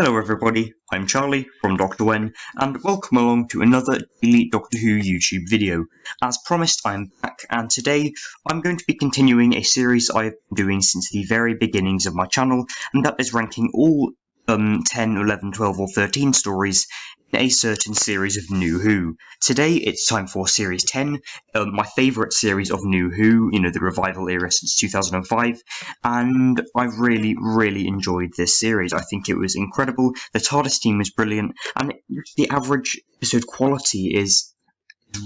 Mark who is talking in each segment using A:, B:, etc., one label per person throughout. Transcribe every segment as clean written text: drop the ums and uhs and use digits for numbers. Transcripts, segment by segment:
A: Hello everybody, I'm Charlie from Dr. Wen, and welcome along to another daily Doctor Who YouTube video. As promised, I'm back, and today I'm going to be continuing a series I've been doing since the very beginnings of my channel, and that is ranking all 10, 11, 12 or 13 stories in a certain series of New Who. Today it's time for Series 10, my favourite series of New Who, the revival era since 2005, and I really enjoyed this series. I think it was incredible, the TARDIS team was brilliant, and the average episode quality is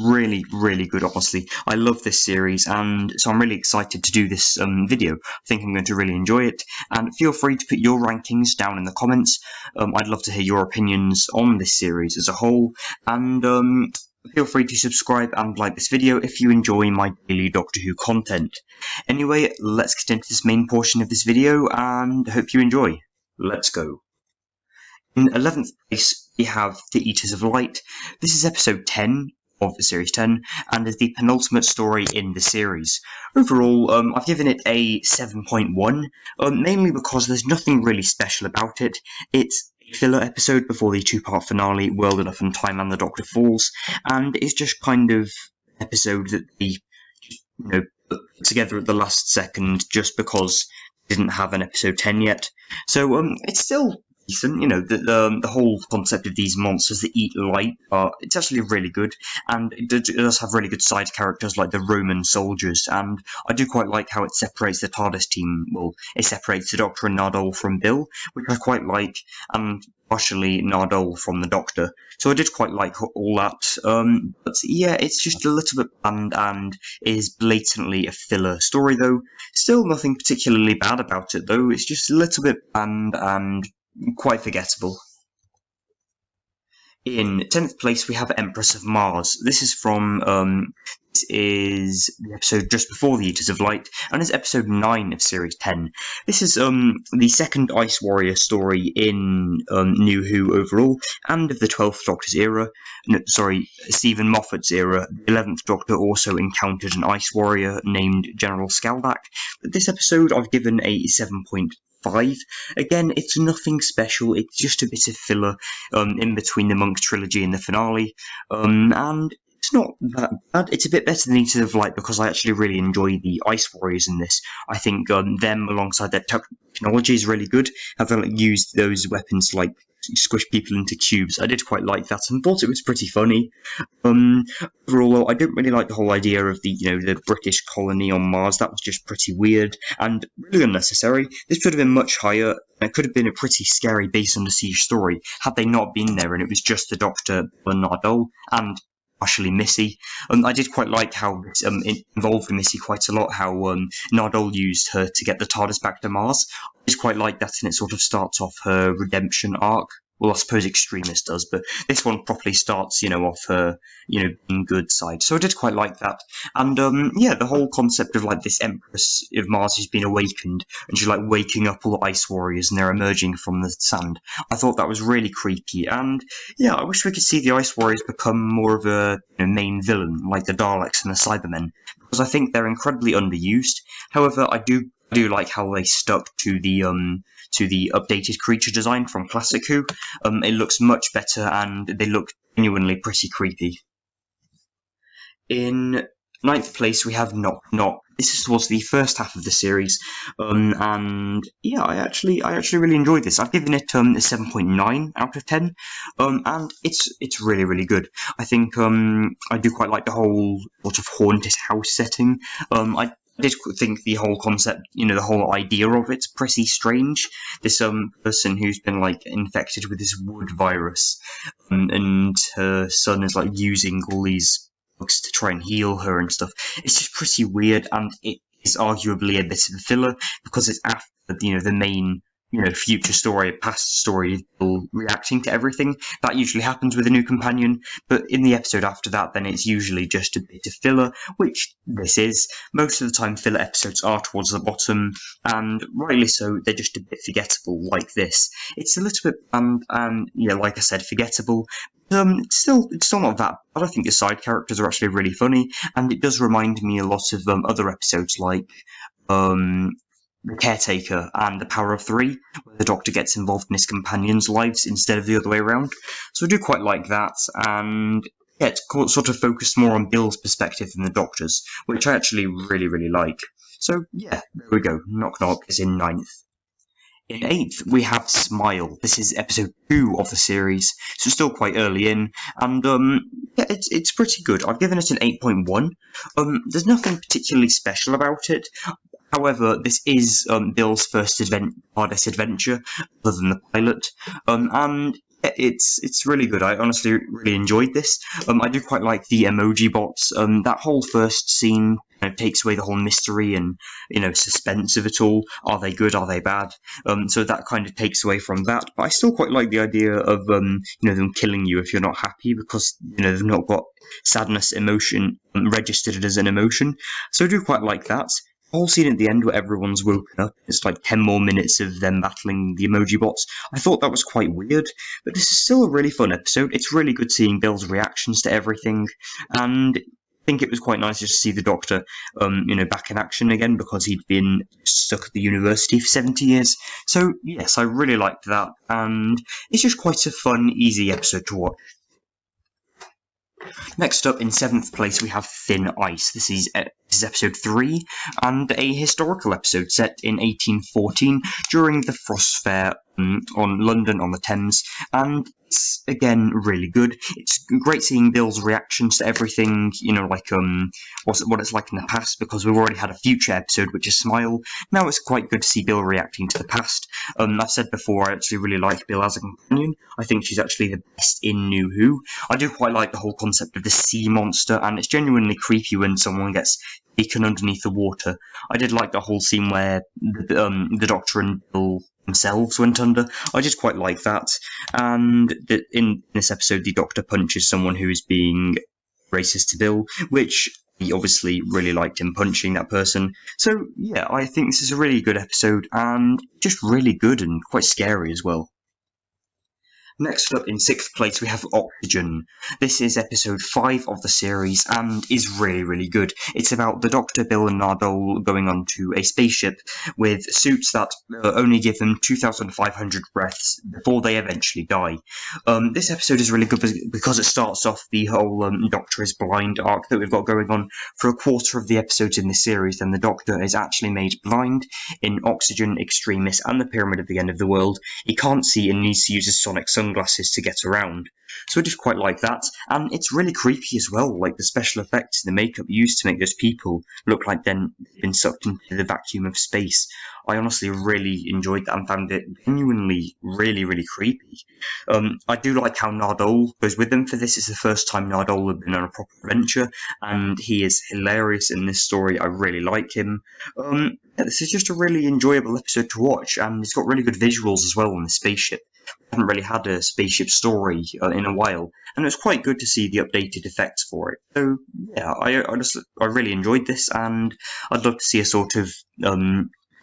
A: really good, honestly. I love this series, and so I'm really excited to do this video. I think I'm going to really enjoy it, and feel free to put your rankings down in the comments. I'd love to hear your opinions on this series as a whole, and feel free to subscribe and like this video if you enjoy my daily Doctor Who content. Anyway, let's get into this main portion of this video, and hope you enjoy. Let's go. In 11th place, we have The Eaters of Light. This is episode 10 of the Series 10, and is the penultimate story in the series. Overall, I've given it a 7.1, mainly because there's nothing really special about it. It's a filler episode before the two-part finale, World Enough and Time and the Doctor Falls, and it's just kind of an episode that they, put together at the last second just because they didn't have an episode 10 yet. So, it's still decent, the whole concept of these monsters that eat light, it's actually really good, and it does have really good side characters like the Roman soldiers, and I do quite like how it separates the TARDIS team. Well, it separates the Doctor and Nardole from Bill, which I quite like, and partially Nardole from the Doctor, so I did quite like all that, but yeah, it's just a little bit bland and is blatantly a filler story though. Still nothing particularly bad about it though, it's just a little bit bland and quite forgettable. In 10th place, we have Empress of Mars. This is this is the episode just before The Eaters of Light, and it's episode 9 of Series 10. This is the second Ice Warrior story in New Who overall, and of the 12th Doctor's era. No, sorry, Stephen Moffat's era. The 11th Doctor also encountered an Ice Warrior named General Skaldak, but this episode I've given a 7.5. Again, it's nothing special, it's just a bit of filler in between the Monk trilogy and the finale, and it's not that bad. It's a bit better than Eaters of Light because I actually really enjoy the Ice Warriors in this. I think them alongside their technology is really good, how they used those weapons to squish people into cubes. I did quite like that and thought it was pretty funny. Overall, I don't really like the whole idea of the British colony on Mars. That was just pretty weird and really unnecessary. This should have been much higher. It could have been a pretty scary base under siege story had they not been there and it was just the Doctor, Nardole, and partially Missy. I did quite like how it involved Missy quite a lot, how Nardole used her to get the TARDIS back to Mars. I did quite like that, and it sort of starts off her redemption arc. Well, I suppose Extremis does, but this one properly starts, off her, being good side. So I did quite like that. And, yeah, the whole concept of, this Empress of Mars who's been awakened, and she's, waking up all the Ice Warriors, and they're emerging from the sand. I thought that was really creepy, and, yeah, I wish we could see the Ice Warriors become more of a main villain, like the Daleks and the Cybermen, because I think they're incredibly underused. However, I do like how they stuck to the updated creature design from Classic Who. It looks much better, and they look genuinely pretty creepy. In 9th place, we have Knock Knock. This was the first half of the series, and yeah, I actually really enjoyed this. I've given it a 7.9 out of 10, and it's really good. I think I do quite like the whole sort of haunted house setting. I did think the whole concept, the whole idea of it's pretty strange. This person who's been infected with this wood virus, and her son is using all these books to try and heal her and stuff. It's just pretty weird, and it is arguably a bit of a filler because it's after the main future story, past story, reacting to everything. That usually happens with a new companion, but in the episode after that, then it's usually just a bit of filler, which this is. Most of the time, filler episodes are towards the bottom, and rightly so, they're just a bit forgettable, like this. It's a little bit, like I said, forgettable. It's still not that bad. I think the side characters are actually really funny, and it does remind me a lot of other episodes, like, the Caretaker and the Power of Three, where the Doctor gets involved in his companions' lives instead of the other way around. So I do quite like that, and yeah, it's sort of focused more on Bill's perspective than the Doctor's, which I actually really like. So yeah, there we go. Knock Knock is in 9th. In 8th, we have Smile. This is episode 2 of the series, so still quite early in, and yeah, it's pretty good. I've given it an 8.1. There's nothing particularly special about it. However, this is Bill's first TARDIS adventure, other than the pilot, and it's really good. I honestly really enjoyed this. I do quite like the emoji bots. That whole first scene takes away the whole mystery and suspense of it all. Are they good? Are they bad? So that kind of takes away from that. But I still quite like the idea of them killing you if you're not happy, because they've not got sadness emotion registered as an emotion. So I do quite like that. The whole scene at the end where everyone's woken up, it's like 10 more minutes of them battling the emoji bots. I thought that was quite weird, but this is still a really fun episode. It's really good seeing Bill's reactions to everything, and I think it was quite nice just to see the Doctor, back in action again, because he'd been stuck at the university for 70 years. So yes, I really liked that, and it's just quite a fun, easy episode to watch. Next up, in 7th place, we have Thin Ice. This is episode 3, and a historical episode set in 1814 during the Frost Fair on London on the Thames, and it's again really good. It's great seeing Bill's reactions to everything, like what it's like in the past, because we've already had a future episode which is Smile. Now it's quite good to see Bill reacting to the past. I've said before, I actually really like Bill as a companion. I think she's actually the best in New Who. I do quite like the whole concept of the sea monster, and it's genuinely creepy when someone gets taken underneath the water. I did like the whole scene where the Doctor and Bill themselves went under. I just quite like that. And in this episode, the Doctor punches someone who is being racist to Bill, which he obviously really liked him punching that person. So yeah, I think this is a really good episode, and just really good and quite scary as well. Next up, in 6th place, we have Oxygen. This is episode 5 of the series, and is really good. It's about the Doctor, Bill, and Nardole going onto a spaceship with suits that only give them 2,500 breaths before they eventually die. This episode is really good because it starts off the whole Doctor is blind arc that we've got going on. For a quarter of the episodes in this series, then the Doctor is actually made blind in Oxygen, Extremis, and the Pyramid at the End of the World. He can't see and needs to use his sonic sunglasses to get around. So I just quite like that, and it's really creepy as well, like the special effects and the makeup used to make those people look like they've been sucked into the vacuum of space. I honestly really enjoyed that and found it genuinely really creepy. I do like how Nardole goes with them for this. It's the first time Nardole has been on a proper adventure, and he is hilarious in this story. I really like him. Yeah, this is just a really enjoyable episode to watch, and it's got really good visuals as well on the spaceship. I haven't really had a spaceship story in a while, and it was quite good to see the updated effects for it. So yeah, I really enjoyed this, and I'd love to see a sort of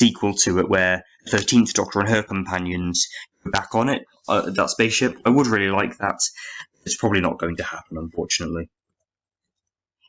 A: sequel to it where the 13th Doctor and her companions go back on it, that spaceship. I would really like that. It's probably not going to happen, unfortunately.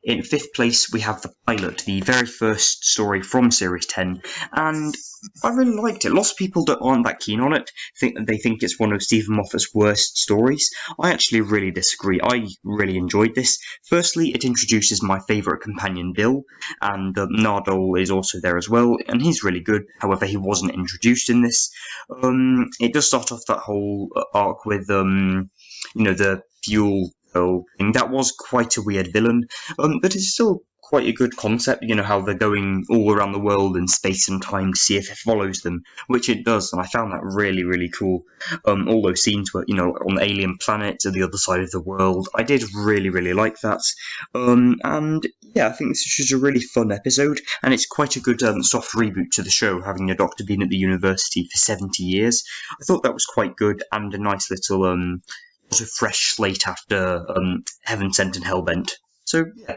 A: In 5th place, we have The Pilot, the very first story from Series 10, and I really liked it. Lots of people that aren't that keen on it. They think it's one of Stephen Moffat's worst stories. I actually really disagree. I really enjoyed this. Firstly, it introduces my favourite companion, Bill, and Nardole is also there as well, and he's really good. However, he wasn't introduced in this. It does start off that whole arc with, the fuel thing. That was quite a weird villain, but it's still quite a good concept, how they're going all around the world in space and time to see if it follows them, which it does, and I found that really cool. All those scenes were, on the alien planet to the other side of the world. I did really like that, and yeah, I think this is just a really fun episode, and it's quite a good soft reboot to the show, having a Doctor been at the university for 70 years. I thought that was quite good, and a nice little sort of fresh slate after Heaven Sent and Hellbent. So yeah.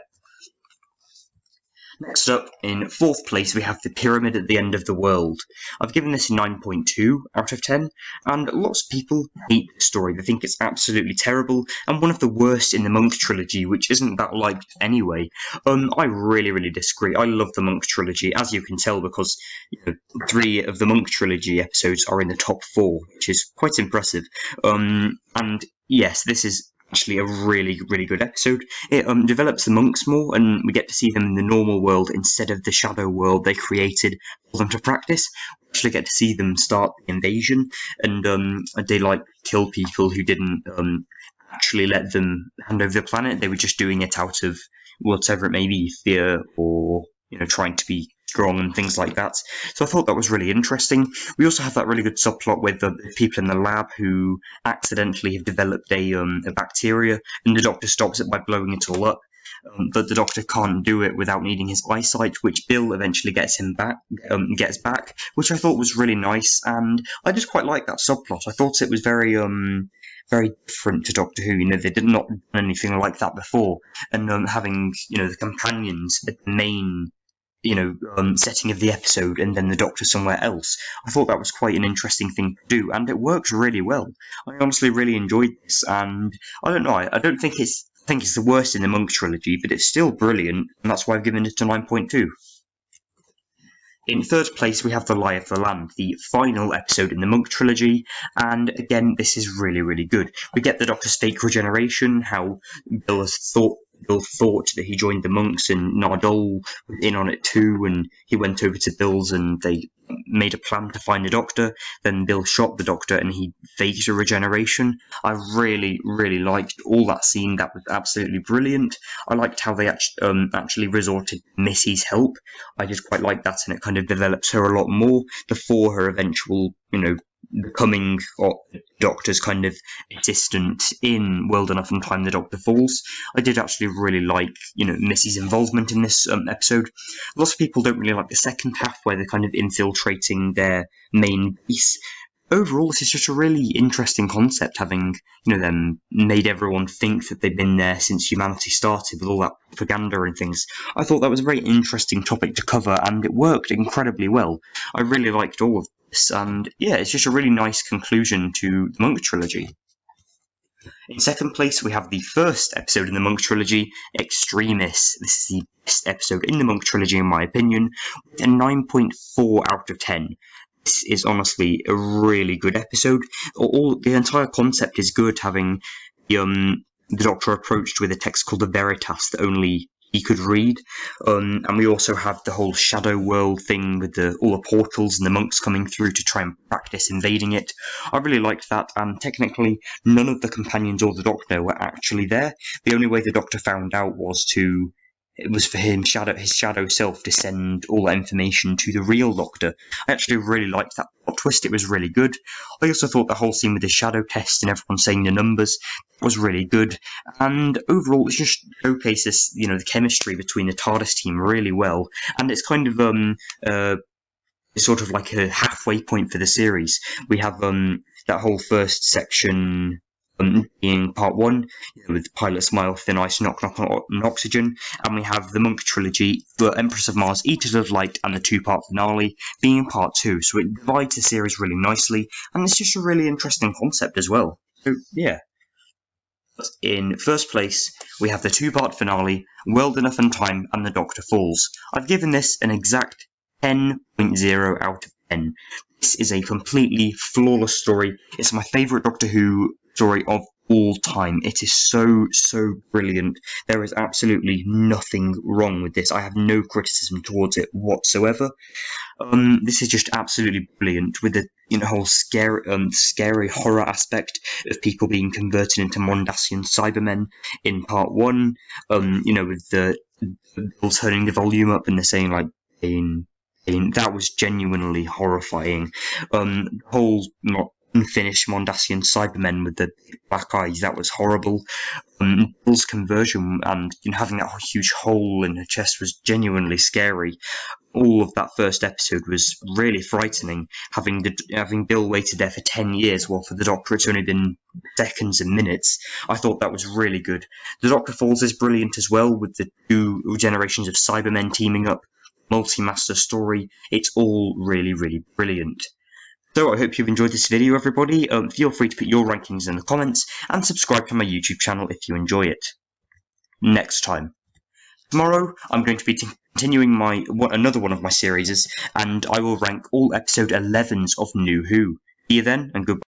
A: Next up, in 4th place, we have The Pyramid at the End of the World. I've given this a 9.2 out of 10, and lots of people hate the story. They think it's absolutely terrible, and one of the worst in the Monk trilogy, which isn't that liked anyway. I really disagree. I love the Monk trilogy, as you can tell, because 3 of the Monk trilogy episodes are in the top 4, which is quite impressive. And yes, this is actually a really good episode. It develops the monks more, and we get to see them in the normal world instead of the shadow world they created for them to practice. We actually get to see them start the invasion, and they kill people who didn't actually let them hand over the planet. They were just doing it out of whatever it may be, fear or trying to be strong and things like that. So I thought that was really interesting. We also have that really good subplot with the people in the lab who accidentally have developed a bacteria, and the Doctor stops it by blowing it all up. But the Doctor can't do it without needing his eyesight, which Bill eventually gets back, which I thought was really nice, and I just quite like that subplot. I thought it was very different to Doctor Who. They did not done anything like that before, and having the companions at the main setting of the episode, and then the Doctor somewhere else. I thought that was quite an interesting thing to do, and it works really well. I honestly really enjoyed this, and I don't know. I don't think it's the worst in the Monk trilogy, but it's still brilliant, and that's why I've given it a 9.2. In 3rd place, we have The Lie of the Land, the final episode in the Monk trilogy, and again, this is really good. We get the Doctor's fake regeneration, how Bill thought that he joined the monks, and Nardole was in on it too, and he went over to Bill's and they made a plan to find the Doctor. Then Bill shot the Doctor and he faked a regeneration. I really liked all that scene. That was absolutely brilliant. I liked how they actually resorted to Missy's help. I just quite like that, and it kind of develops her a lot more before her eventual, becoming the Doctor's kind of assistant in World Enough and Time the Doctor Falls. I did actually really like, Missy's involvement in this episode. Lots of people don't really like the second half, where they're kind of infiltrating their main base. Overall, this is just a really interesting concept, having, them made everyone think that they've been there since humanity started with all that propaganda and things. I thought that was a very interesting topic to cover, and it worked incredibly well. I really liked all of this, and yeah, it's just a really nice conclusion to the Monk trilogy. In 2nd place, we have the first episode in the Monk trilogy, Extremis. This is the best episode in the Monk trilogy, in my opinion, with a 9.4 out of 10. This is honestly a really good episode. The entire concept is good, having the Doctor approached with a text called the Veritas that only he could read, and we also have the whole shadow world thing with all the portals and the monks coming through to try and practice invading it. I really liked that, and technically none of the companions or the Doctor were actually there. The only way the Doctor found out was for his shadow self to send all that information to the real Doctor. I actually really liked that plot twist. It was really good. I also thought the whole scene with the shadow test and everyone saying the numbers was really good. And overall, it just showcases, the chemistry between the TARDIS team really well. And it's kind of sort of like a halfway point for the series. We have that whole first section being part 1, with Pilot Smile, Thin Ice, Knock Knock on Oxygen, and we have the Monk trilogy, the Empress of Mars, Eaters of Light, and the 2-part finale being part 2. So it divides the series really nicely, and it's just a really interesting concept as well. So yeah. In 1st place, we have the 2-part finale, World Enough and Time, and the Doctor Falls. I've given this an exact 10.0 out of 10. This is a completely flawless story. It's my favourite Doctor Who story of all time. It is so brilliant. There is absolutely nothing wrong with this. I have no criticism towards it whatsoever. This is just absolutely brilliant, with the whole scary horror aspect of people being converted into Mondasian Cybermen in part 1. With the Bill turning the volume up and they're saying like pain. That was genuinely horrifying. The whole unfinished Mondasian Cybermen with the black eyes. That was horrible. Bill's conversion and having that huge hole in her chest was genuinely scary. All of that first episode was really frightening, having Bill waited there for 10 years, while for the Doctor it's only been seconds and minutes. I thought that was really good. The Doctor Falls is brilliant as well, with the 2 generations of Cybermen teaming up, multi-master story. It's all really, really brilliant. So I hope you've enjoyed this video, everybody. Feel free to put your rankings in the comments, and subscribe to my YouTube channel if you enjoy it. Next time. Tomorrow, I'm going to be continuing another one of my series, and I will rank all episode 11s of New Who. See you then, and goodbye.